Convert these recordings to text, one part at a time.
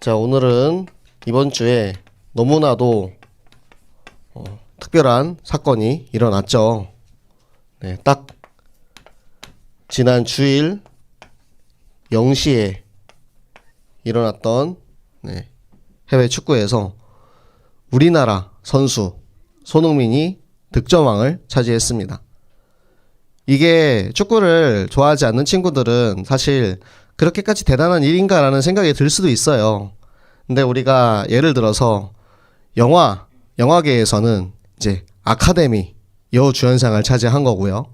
자, 오늘은 이번 주에 너무나도 특별한 사건이 일어났죠. 네, 딱 지난 주일 0시에 일어났던 해외 축구에서 우리나라 선수 손흥민이 득점왕을 차지했습니다. 이게 축구를 좋아하지 않는 친구들은 사실 그렇게까지 대단한 일인가라는 생각이 들 수도 있어요. 근데 우리가 예를 들어서 영화계에서는 이제 아카데미 여우주연상을 차지한 거고요.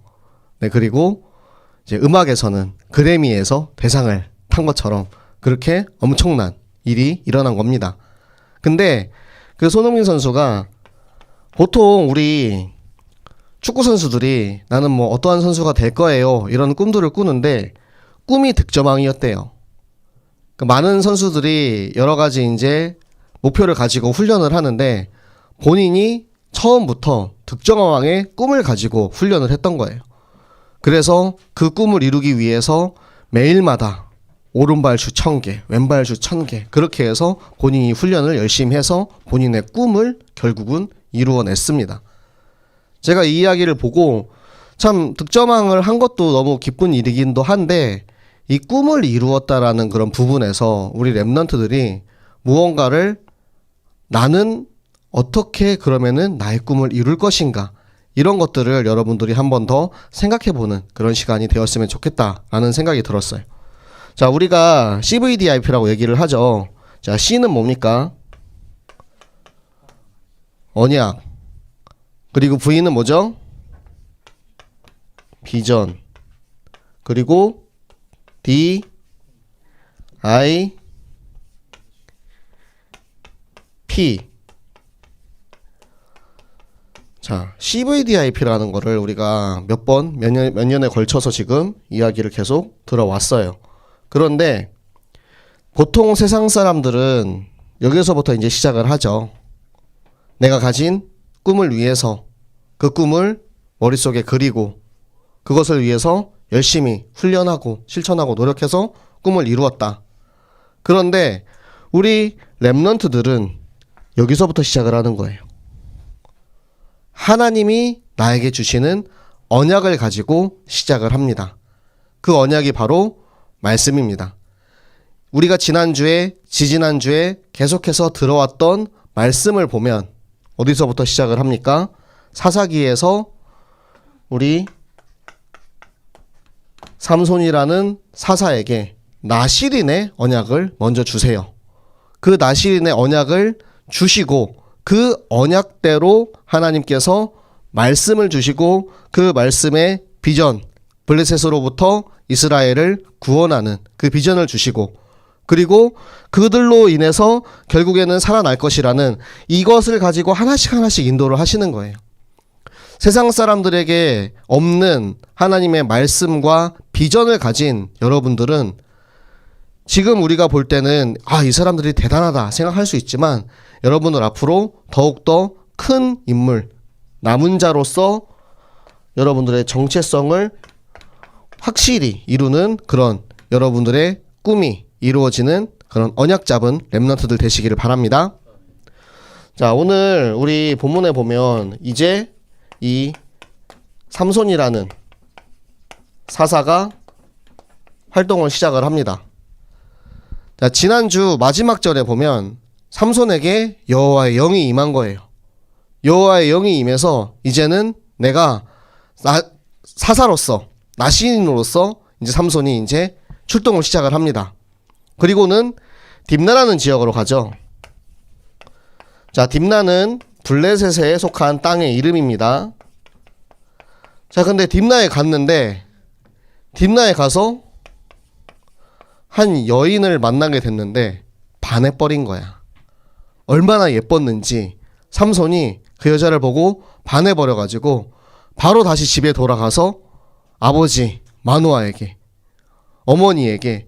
네, 그리고 이제 음악에서는 그래미에서 대상을 탄 것처럼 그렇게 엄청난 일이 일어난 겁니다. 근데 그 손흥민 선수가 보통 우리 축구 선수들이 나는 뭐 어떠한 선수가 될 거예요 이런 꿈들을 꾸는데 꿈이 득점왕이었대요. 많은 선수들이 여러 가지 이제 목표를 가지고 훈련을 하는데 본인이 처음부터 득점왕의 꿈을 가지고 훈련을 했던 거예요. 그래서 그 꿈을 이루기 위해서 매일마다 오른발 슛 1000개, 왼발 슛 1000개 그렇게 해서 본인이 훈련을 열심히 해서 본인의 꿈을 결국은 이루어냈습니다. 제가 이 이야기를 보고 참 득점왕을 한 것도 너무 기쁜 일이긴도 한데 이 꿈을 이루었다라는 그런 부분에서 우리 랩런트들이 무언가를 나는 어떻게 그러면은 나의 꿈을 이룰 것인가 이런 것들을 여러분들이 한 번 더 생각해보는 그런 시간이 되었으면 좋겠다라는 생각이 들었어요. 자, 우리가 CVDIP라고 얘기를 하죠. 자, C는 뭡니까? 언약. 그리고 V는 뭐죠? 비전. 그리고 D, I, P. 자, CVDIP라는 거를 우리가 몇 년에 걸쳐서 지금 이야기를 계속 들어왔어요. 그런데 보통 세상 사람들은 여기서부터 이제 시작을 하죠. 내가 가진 꿈을 위해서 그 꿈을 머릿속에 그리고 그것을 위해서 열심히 훈련하고 실천하고 노력해서 꿈을 이루었다. 그런데 우리 랩런트들은 여기서부터 시작을 하는 거예요. 하나님이 나에게 주시는 언약을 가지고 시작을 합니다. 그 언약이 바로 말씀입니다. 우리가 지난주에 지지난주에 계속해서 들어왔던 말씀을 보면 어디서부터 시작을 합니까? 사사기에서 우리 삼손이라는 사사에게 나실인의 언약을 먼저 주세요. 그 나실인의 언약을 주시고 그 언약대로 하나님께서 말씀을 주시고 그 말씀의 비전, 블레셋으로부터 이스라엘을 구원하는 그 비전을 주시고 그리고 그들로 인해서 결국에는 살아날 것이라는 이것을 가지고 하나씩 인도를 하시는 거예요. 세상 사람들에게 없는 하나님의 말씀과 비전을 가진 여러분들은 지금 우리가 볼 때는 이 사람들이 대단하다 생각할 수 있지만 여러분들 앞으로 더욱더 큰 인물, 남은 자로서 여러분들의 정체성을 확실히 이루는 그런 여러분들의 꿈이 이루어지는 그런 언약 잡은 랩런트들 되시기를 바랍니다. 자, 오늘 우리 본문에 보면 이제 이 삼손이라는 사사가 활동을 시작을 합니다. 자, 지난주 마지막 절에 보면 삼손에게 여호와의 영이 임한 거예요. 여호와의 영이 임해서 이제는 내가 사사로서 나시인으로서 이제 삼손이 이제 출동을 시작을 합니다. 그리고는 딥나라는 지역으로 가죠. 자, 딥나는 블레셋에 속한 땅의 이름입니다. 자, 근데 딥나에 갔는데 딥나에 가서 한 여인을 만나게 됐는데 반해버린 거야. 얼마나 예뻤는지 삼손이 그 여자를 보고 반해버려가지고 바로 다시 집에 돌아가서 아버지 마노아에게 어머니에게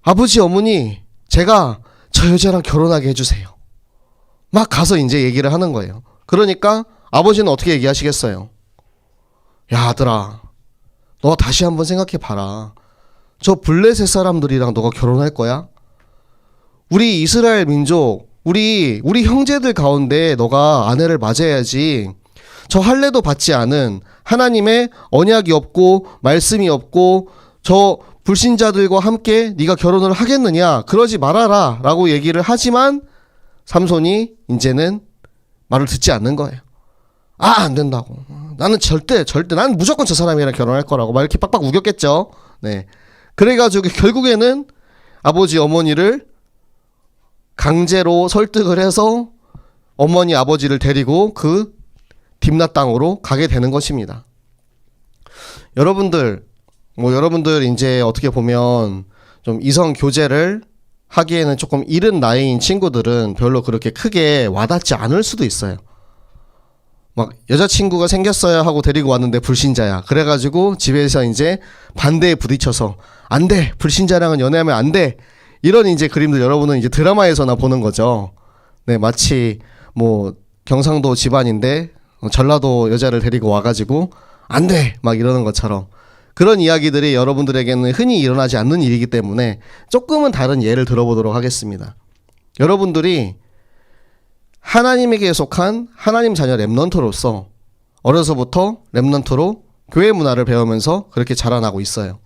아버지 어머니 제가 저 여자랑 결혼하게 해주세요. 막 가서 이제 얘기를 하는 거예요. 그러니까 아버지는 어떻게 얘기하시겠어요? 야 아들아 너 다시 한번 생각해봐라. 저 블레셋 사람들이랑 너가 결혼할 거야? 우리 이스라엘 민족, 우리 형제들 가운데 너가 아내를 맞아야지. 저 할례도 받지 않은 하나님의 언약이 없고 말씀이 없고 저 불신자들과 함께 네가 결혼을 하겠느냐? 그러지 말아라 라고 얘기를 하지만 삼손이 이제는 말을 듣지 않는 거예요. 안 된다고. 나는 절대 나는 무조건 저 사람이랑 결혼할 거라고 막 이렇게 빡빡 우겼겠죠. 네. 그래가지고 결국에는 아버지 어머니를 강제로 설득을 해서 어머니 아버지를 데리고 그 딥낫 땅으로 가게 되는 것입니다. 여러분들 이제 어떻게 보면 좀 이성 교제를 하기에는 조금 이른 나이인 친구들은 별로 그렇게 크게 와닿지 않을 수도 있어요. 막 여자친구가 생겼어야 하고 데리고 왔는데 불신자야. 그래가지고 집에서 이제 반대에 부딪혀서 안 돼, 불신자랑은 연애하면 안 돼, 이런 이제 그림들 여러분은 이제 드라마에서나 보는 거죠. 네, 마치 뭐 경상도 집안인데 전라도 여자를 데리고 와가지고 안 돼 막 이러는 것처럼 그런 이야기들이 여러분들에게는 흔히 일어나지 않는 일이기 때문에 조금은 다른 예를 들어보도록 하겠습니다. 여러분들이 하나님에게 속한 하나님 자녀 렘넌트로서 어려서부터 렘넌트로 교회 문화를 배우면서 그렇게 자라나고 있어요.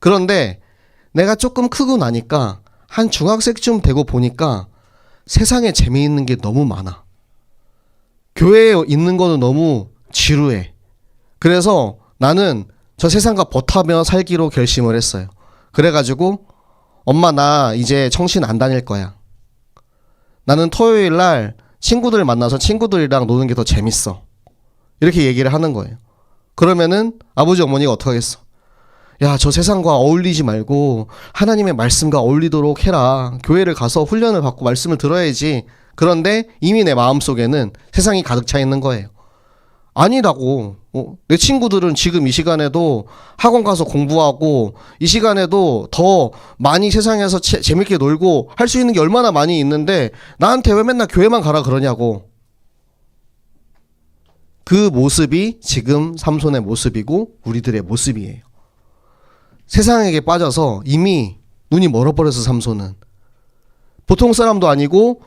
그런데 내가 조금 크고 나니까 한 중학생쯤 되고 보니까 세상에 재미있는 게 너무 많아. 교회에 있는 거는 너무 지루해. 그래서 나는 저 세상과 버타며 살기로 결심을 했어요. 그래가지고 엄마 나 이제 청신 안 다닐 거야. 나는 토요일 날 친구들 만나서 친구들이랑 노는 게 더 재밌어. 이렇게 얘기를 하는 거예요. 그러면은 아버지 어머니가 어떻게 하겠어? 야, 저 세상과 어울리지 말고 하나님의 말씀과 어울리도록 해라. 교회를 가서 훈련을 받고 말씀을 들어야지. 그런데 이미 내 마음속에는 세상이 가득 차 있는 거예요. 아니라고. 내 친구들은 지금 이 시간에도 학원 가서 공부하고 이 시간에도 더 많이 세상에서 재밌게 놀고 할 수 있는 게 얼마나 많이 있는데 나한테 왜 맨날 교회만 가라 그러냐고. 그 모습이 지금 삼손의 모습이고 우리들의 모습이에요. 세상에게 빠져서 이미 눈이 멀어버려서 삼손은 보통 사람도 아니고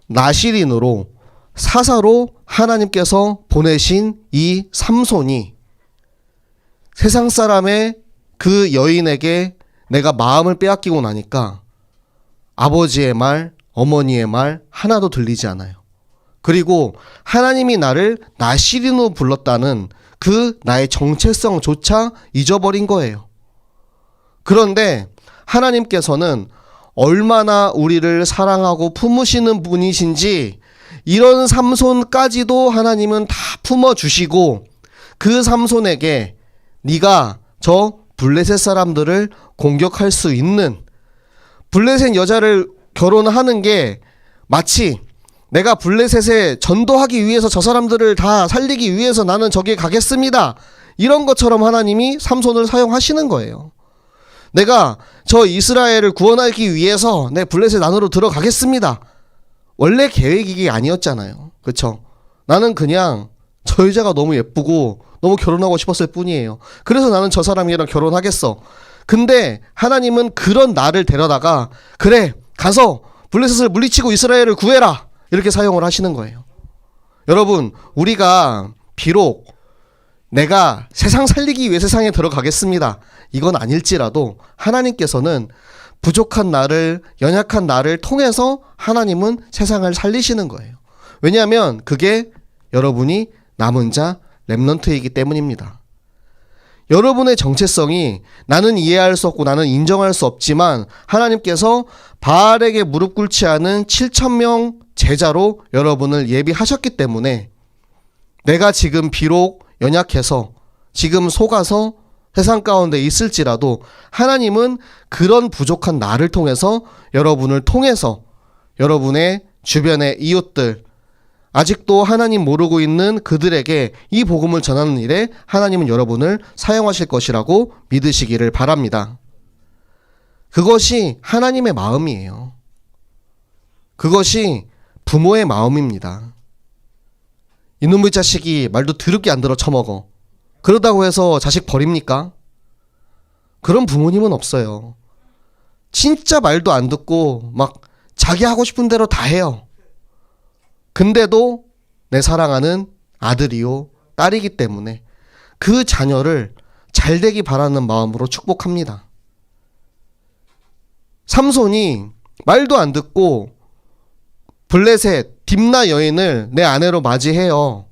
나시린으로 사사로 하나님께서 보내신 이 삼손이 세상 사람의 그 여인에게 내가 마음을 빼앗기고 나니까 아버지의 말, 어머니의 말 하나도 들리지 않아요. 그리고 하나님이 나를 나시린으로 불렀다는 그 나의 정체성조차 잊어버린 거예요. 그런데 하나님께서는 얼마나 우리를 사랑하고 품으시는 분이신지 이런 삼손까지도 하나님은 다 품어주시고 그 삼손에게 네가 저 블레셋 사람들을 공격할 수 있는, 블레셋 여자를 결혼하는 게 마치 내가 블레셋에 전도하기 위해서 저 사람들을 다 살리기 위해서 나는 저기에 가겠습니다, 이런 것처럼 하나님이 삼손을 사용하시는 거예요. 내가 저 이스라엘을 구원하기 위해서 내 블레셋 안으로 들어가겠습니다. 원래 계획이 아니었잖아요. 그쵸? 나는 그냥 저 여자가 너무 예쁘고 너무 결혼하고 싶었을 뿐이에요. 그래서 나는 저 사람이랑 결혼하겠어. 근데 하나님은 그런 나를 데려다가 그래 가서 블레셋을 물리치고 이스라엘을 구해라, 이렇게 사용을 하시는 거예요. 여러분, 우리가 비록 내가 세상 살리기 위해 세상에 들어가겠습니다, 이건 아닐지라도 하나님께서는 부족한 나를, 연약한 나를 통해서 하나님은 세상을 살리시는 거예요. 왜냐하면 그게 여러분이 남은 자 렘넌트이기 때문입니다. 여러분의 정체성이 나는 이해할 수 없고 나는 인정할 수 없지만 하나님께서 바알에게 무릎 꿇지 않은 7,000명 제자로 여러분을 예비하셨기 때문에 내가 지금 비록 연약해서 지금 속아서 세상 가운데 있을지라도 하나님은 그런 부족한 나를 통해서 여러분을 통해서 여러분의 주변의 이웃들, 아직도 하나님 모르고 있는 그들에게 이 복음을 전하는 일에 하나님은 여러분을 사용하실 것이라고 믿으시기를 바랍니다. 그것이 하나님의 마음이에요. 그것이 부모의 마음입니다. 이놈의 자식이 말도 더럽게 안 들어 처먹어. 그러다고 해서 자식 버립니까? 그런 부모님은 없어요. 진짜 말도 안 듣고 막 자기 하고 싶은 대로 다 해요. 근데도 내 사랑하는 아들이요 딸이기 때문에 그 자녀를 잘 되기 바라는 마음으로 축복합니다. 삼손이 말도 안 듣고 블레셋 딥나 여인을 내 아내로 맞이해요.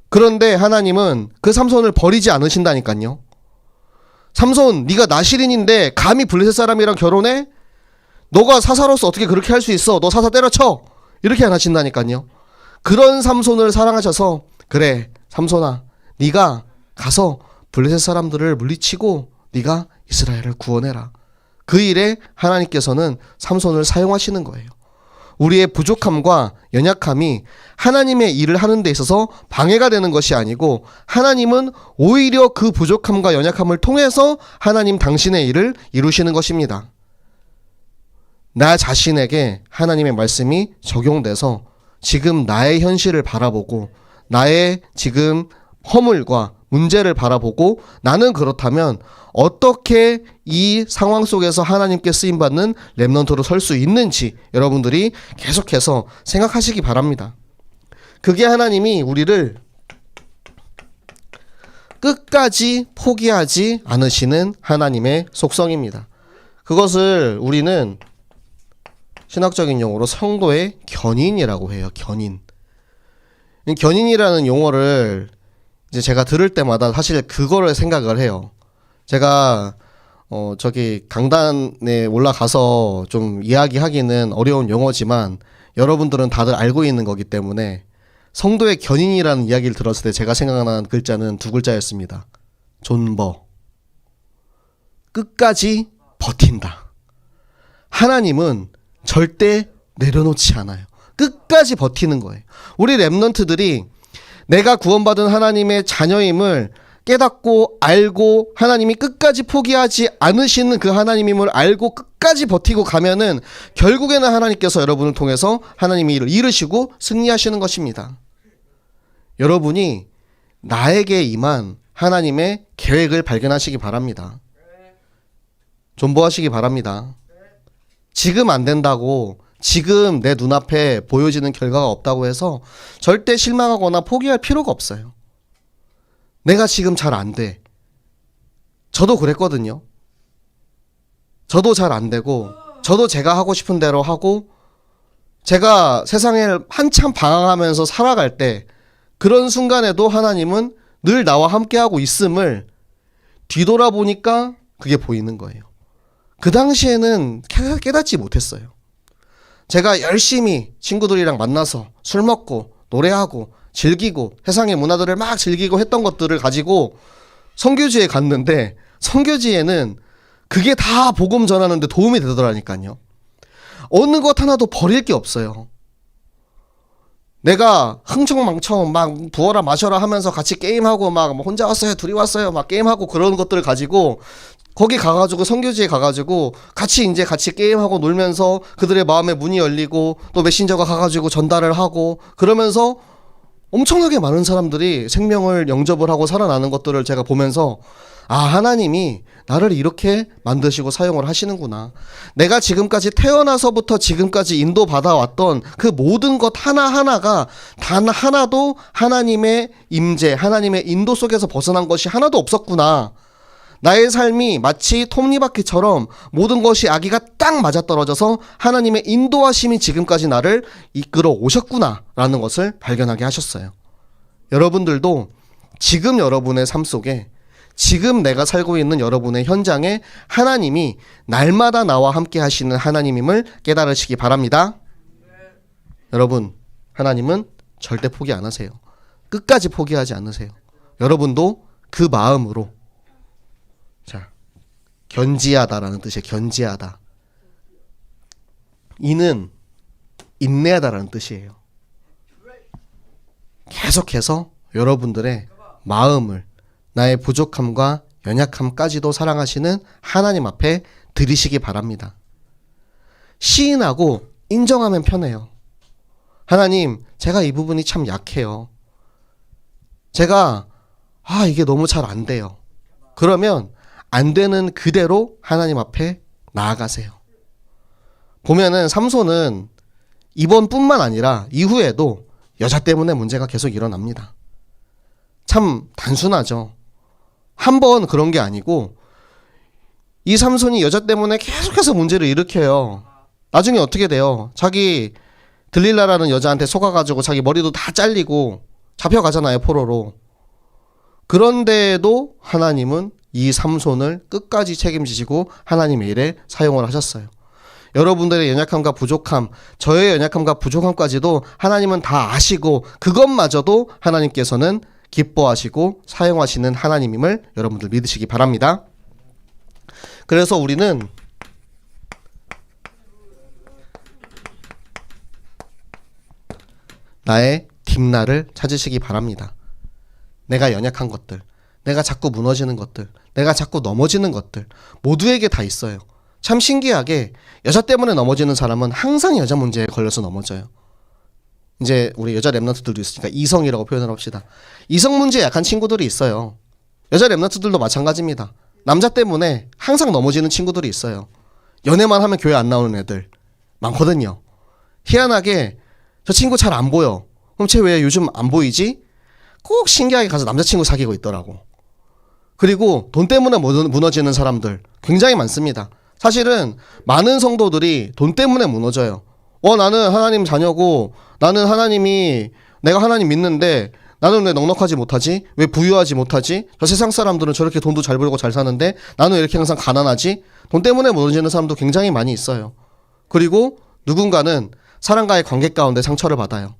그런데 하나님은 그 삼손을 버리지 않으신다니까요. 삼손, 네가 나실인인데 감히 블레셋 사람이랑 결혼해? 너가 사사로서 어떻게 그렇게 할 수 있어? 너 사사 때려쳐! 이렇게 안 하신다니까요. 그런 삼손을 사랑하셔서 그래 삼손아, 네가 가서 블레셋 사람들을 물리치고 네가 이스라엘을 구원해라. 그 일에 하나님께서는 삼손을 사용하시는 거예요. 우리의 부족함과 연약함이 하나님의 일을 하는 데 있어서 방해가 되는 것이 아니고 하나님은 오히려 그 부족함과 연약함을 통해서 하나님 당신의 일을 이루시는 것입니다. 나 자신에게 하나님의 말씀이 적용돼서 지금 나의 현실을 바라보고 나의 지금 허물과 문제를 바라보고 나는 그렇다면 어떻게 이 상황 속에서 하나님께 쓰임받는 렘넌트로 설 수 있는지 여러분들이 계속해서 생각하시기 바랍니다. 그게 하나님이 우리를 끝까지 포기하지 않으시는 하나님의 속성입니다. 그것을 우리는 신학적인 용어로 성도의 견인이라고 해요. 견인. 견인이라는 용어를 이제 제가 들을 때마다 사실 그거를 생각을 해요. 제가 저기 강단에 올라가서 좀 이야기하기는 어려운 용어지만 여러분들은 다들 알고 있는 거기 때문에 성도의 견인이라는 이야기를 들었을 때 제가 생각나는 글자는 두 글자였습니다. 존버. 끝까지 버틴다. 하나님은 절대 내려놓지 않아요. 끝까지 버티는 거예요. 우리 렘넌트들이 내가 구원받은 하나님의 자녀임을 깨닫고 알고 하나님이 끝까지 포기하지 않으시는 그 하나님임을 알고 끝까지 버티고 가면은 결국에는 하나님께서 여러분을 통해서 하나님의 일을 이루시고 승리하시는 것입니다. 여러분이 나에게 임한 하나님의 계획을 발견하시기 바랍니다. 존버하시기 바랍니다. 지금 안 된다고 지금 내 눈앞에 보여지는 결과가 없다고 해서 절대 실망하거나 포기할 필요가 없어요. 내가 지금 잘 안 돼. 저도 그랬거든요. 저도 잘 안 되고 저도 제가 하고 싶은 대로 하고 제가 세상에 한참 방황하면서 살아갈 때 그런 순간에도 하나님은 늘 나와 함께하고 있음을 뒤돌아보니까 그게 보이는 거예요. 그 당시에는 깨닫지 못했어요. 제가 열심히 친구들이랑 만나서 술 먹고 노래하고 즐기고 세상의 문화들을 막 즐기고 했던 것들을 가지고 선교지에 갔는데 선교지에는 그게 다 복음 전하는데 도움이 되더라니까요. 어느 것 하나도 버릴 게 없어요. 내가 흥청망청 막 부어라 마셔라 하면서 같이 게임하고 막 혼자 왔어요 둘이 왔어요 막 게임하고 그런 것들을 가지고 거기 가가지고 선교지에 가가지고 같이 게임하고 놀면서 그들의 마음의 문이 열리고 또 메신저가 가가지고 전달을 하고 그러면서 엄청나게 많은 사람들이 생명을 영접을 하고 살아나는 것들을 제가 보면서 아, 하나님이 나를 이렇게 만드시고 사용을 하시는구나. 내가 지금까지 태어나서부터 지금까지 인도받아왔던 그 모든 것 하나하나가 단 하나도 하나님의 임재, 하나님의 인도 속에서 벗어난 것이 하나도 없었구나. 나의 삶이 마치 톱니바퀴처럼 모든 것이 아기가 딱 맞아떨어져서 하나님의 인도하심이 지금까지 나를 이끌어 오셨구나 라는 것을 발견하게 하셨어요. 여러분들도 지금 여러분의 삶 속에 지금 내가 살고 있는 여러분의 현장에 하나님이 날마다 나와 함께 하시는 하나님임을 깨달으시기 바랍니다. 여러분, 하나님은 절대 포기 안 하세요. 끝까지 포기하지 않으세요. 여러분도 그 마음으로 자, 견지하다라는 뜻이에요. 견지하다. 이는 인내하다라는 뜻이에요. 계속해서 여러분들의 마음을 나의 부족함과 연약함까지도 사랑하시는 하나님 앞에 드리시기 바랍니다. 시인하고 인정하면 편해요. 하나님, 제가 이 부분이 참 약해요. 제가 이게 너무 잘 안 돼요. 그러면 안 되는 그대로 하나님 앞에 나아가세요. 보면은 삼손은 이번뿐만 아니라 이후에도 여자 때문에 문제가 계속 일어납니다. 참 단순하죠. 한 번 그런 게 아니고 이 삼손이 여자 때문에 계속해서 문제를 일으켜요. 나중에 어떻게 돼요? 자기 들릴라라는 여자한테 속아가지고 자기 머리도 다 잘리고 잡혀가잖아요, 포로로. 그런데도 하나님은 이 삼손을 끝까지 책임지시고 하나님의 일에 사용을 하셨어요. 여러분들의 연약함과 부족함, 저의 연약함과 부족함까지도 하나님은 다 아시고 그것마저도 하나님께서는 기뻐하시고 사용하시는 하나님임을 여러분들 믿으시기 바랍니다. 그래서 우리는 나의 뒷날을 찾으시기 바랍니다. 내가 연약한 것들, 내가 자꾸 무너지는 것들, 내가 자꾸 넘어지는 것들 모두에게 다 있어요. 참 신기하게 여자 때문에 넘어지는 사람은 항상 여자 문제에 걸려서 넘어져요. 이제 우리 여자 랩런트들도 있으니까 이성이라고 표현을 합시다. 이성 문제에 약한 친구들이 있어요. 여자 랩런트들도 마찬가지입니다. 남자 때문에 항상 넘어지는 친구들이 있어요. 연애만 하면 교회 안 나오는 애들 많거든요. 희한하게 저 친구 잘 안 보여. 그럼 쟤 왜 요즘 안 보이지? 꼭 신기하게 가서 남자친구 사귀고 있더라고. 그리고 돈 때문에 무너지는 사람들 굉장히 많습니다. 사실은 많은 성도들이 돈 때문에 무너져요. 나는 하나님 자녀고 나는 내가 하나님 믿는데 나는 왜 넉넉하지 못하지? 왜 부유하지 못하지? 저 세상 사람들은 저렇게 돈도 잘 벌고 잘 사는데 나는 왜 이렇게 항상 가난하지? 돈 때문에 무너지는 사람도 굉장히 많이 있어요. 그리고 누군가는 사람과의 관계 가운데 상처를 받아요.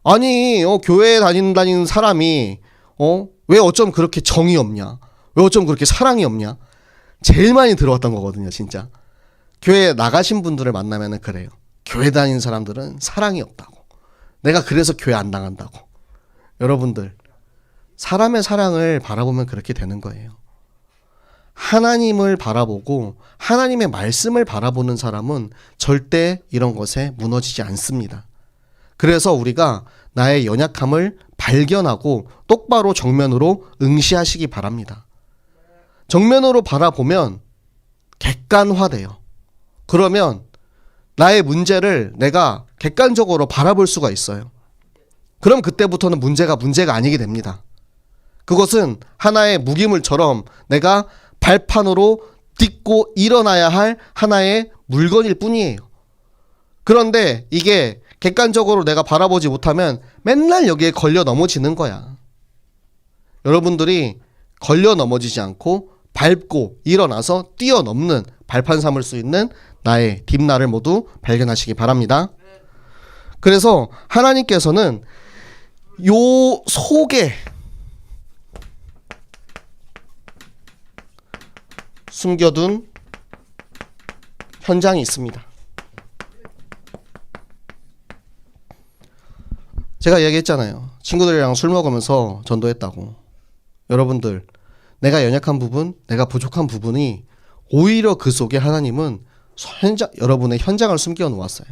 아니 교회에 다니는 사람이 왜 어쩜 그렇게 정이 없냐? 왜 어쩜 그렇게 사랑이 없냐? 제일 많이 들어왔던 거거든요, 진짜. 교회에 나가신 분들을 만나면 그래요. 교회 다니는 사람들은 사랑이 없다고. 내가 그래서 교회 안 나간다고. 여러분들, 사람의 사랑을 바라보면 그렇게 되는 거예요. 하나님을 바라보고 하나님의 말씀을 바라보는 사람은 절대 이런 것에 무너지지 않습니다. 그래서 우리가 나의 연약함을 발견하고 똑바로 정면으로 응시하시기 바랍니다. 정면으로 바라보면 객관화돼요. 그러면 나의 문제를 내가 객관적으로 바라볼 수가 있어요. 그럼 그때부터는 문제가 아니게 됩니다. 그것은 하나의 무기물처럼 내가 발판으로 딛고 일어나야 할 하나의 물건일 뿐이에요. 그런데 이게 객관적으로 내가 바라보지 못하면 맨날 여기에 걸려 넘어지는 거야. 여러분들이 걸려 넘어지지 않고 밟고 일어나서 뛰어넘는 발판 삼을 수 있는 나의 뒷날을 모두 발견하시기 바랍니다. 그래서 하나님께서는 요 속에 숨겨둔 현장이 있습니다. 제가 얘기했잖아요. 친구들이랑 술 먹으면서 전도했다고. 여러분들, 내가 연약한 부분, 내가 부족한 부분이 오히려 그 속에 하나님은 여러분의 현장을 숨겨 놓았어요.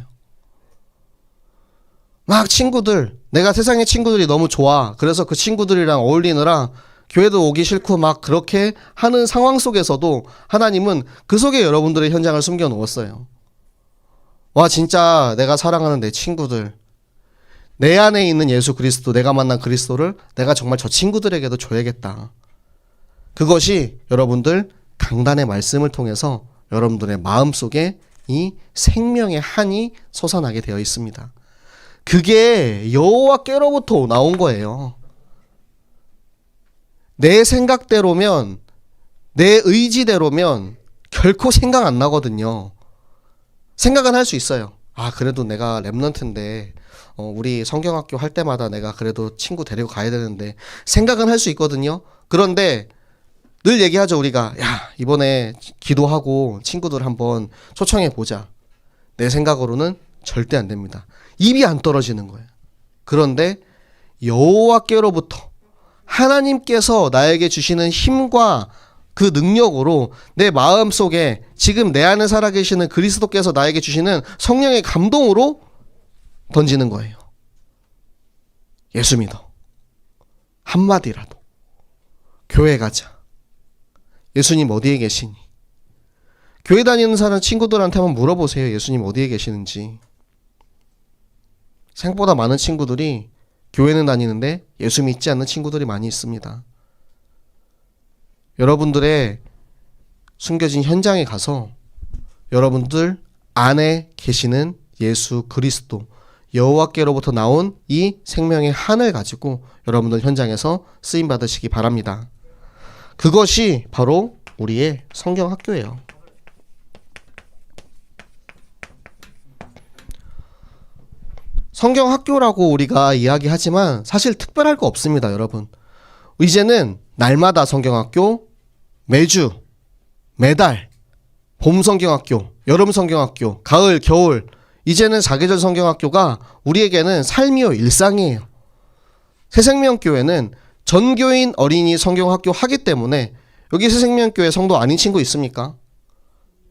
막 친구들, 내가 세상의 친구들이 너무 좋아. 그래서 그 친구들이랑 어울리느라 교회도 오기 싫고 막 그렇게 하는 상황 속에서도 하나님은 그 속에 여러분들의 현장을 숨겨 놓았어요. 와, 진짜 내가 사랑하는 내 친구들, 내 안에 있는 예수 그리스도, 내가 만난 그리스도를 내가 정말 저 친구들에게도 줘야겠다. 그것이 여러분들 강단의 말씀을 통해서 여러분들의 마음속에 이 생명의 한이 솟아나게 되어 있습니다. 그게 여호와께로부터 나온 거예요. 내 생각대로면, 내 의지대로면 결코 생각 안 나거든요. 생각은 할 수 있어요. 그래도 내가 랩런트인데 우리 성경학교 할 때마다 내가 그래도 친구 데리고 가야 되는데 생각은 할 수 있거든요. 그런데 늘 얘기하죠, 우리가. 이번에 기도하고 친구들 한번 초청해 보자. 내 생각으로는 절대 안 됩니다. 입이 안 떨어지는 거예요. 그런데 여호와께로부터 하나님께서 나에게 주시는 힘과 그 능력으로 내 마음속에 지금 내 안에 살아계시는 그리스도께서 나에게 주시는 성령의 감동으로 던지는 거예요. 예수 믿어. 한마디라도. 교회 가자. 예수님 어디에 계시니? 교회 다니는 사람 친구들한테 한번 물어보세요. 예수님 어디에 계시는지. 생각보다 많은 친구들이 교회는 다니는데 예수 믿지 않는 친구들이 많이 있습니다. 여러분들의 숨겨진 현장에 가서 여러분들 안에 계시는 예수 그리스도 여호와께로부터 나온 이 생명의 한을 가지고 여러분들 현장에서 쓰임 받으시기 바랍니다. 그것이 바로 우리의 성경학교예요. 성경학교라고 우리가 이야기하지만 사실 특별할 거 없습니다, 여러분. 이제는 날마다 성경학교, 매주, 매달, 봄 성경학교, 여름 성경학교, 가을, 겨울, 이제는 사계절 성경학교가 우리에게는 삶이요 일상이에요. 새생명교회는 전교인 어린이 성경학교 하기 때문에 여기 새생명교회 성도 아닌 친구 있습니까?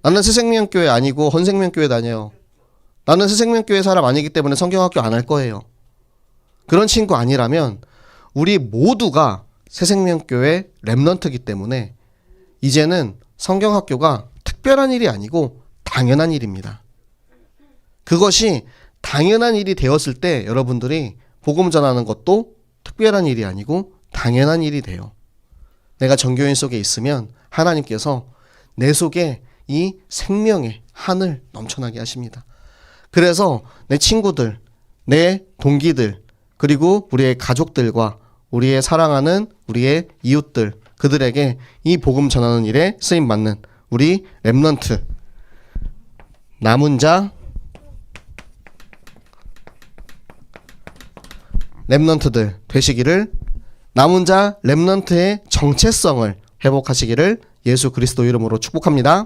나는 새생명교회 아니고 헌생명교회 다녀요. 나는 새생명교회 사람 아니기 때문에 성경학교 안 할 거예요. 그런 친구 아니라면 우리 모두가 새생명교회 렘넌트이기 때문에 이제는 성경학교가 특별한 일이 아니고 당연한 일입니다. 그것이 당연한 일이 되었을 때 여러분들이 복음 전하는 것도 특별한 일이 아니고 당연한 일이 돼요. 내가 전교인 속에 있으면 하나님께서 내 속에 이 생명의 한을 넘쳐나게 하십니다. 그래서 내 친구들, 내 동기들, 그리고 우리의 가족들과 우리의 사랑하는 우리의 이웃들, 그들에게 이 복음 전하는 일에 쓰임받는 우리 렘넌트, 남은 자, 렘넌트들 되시기를, 남은 자 렘넌트의 정체성을 회복하시기를 예수 그리스도 이름으로 축복합니다.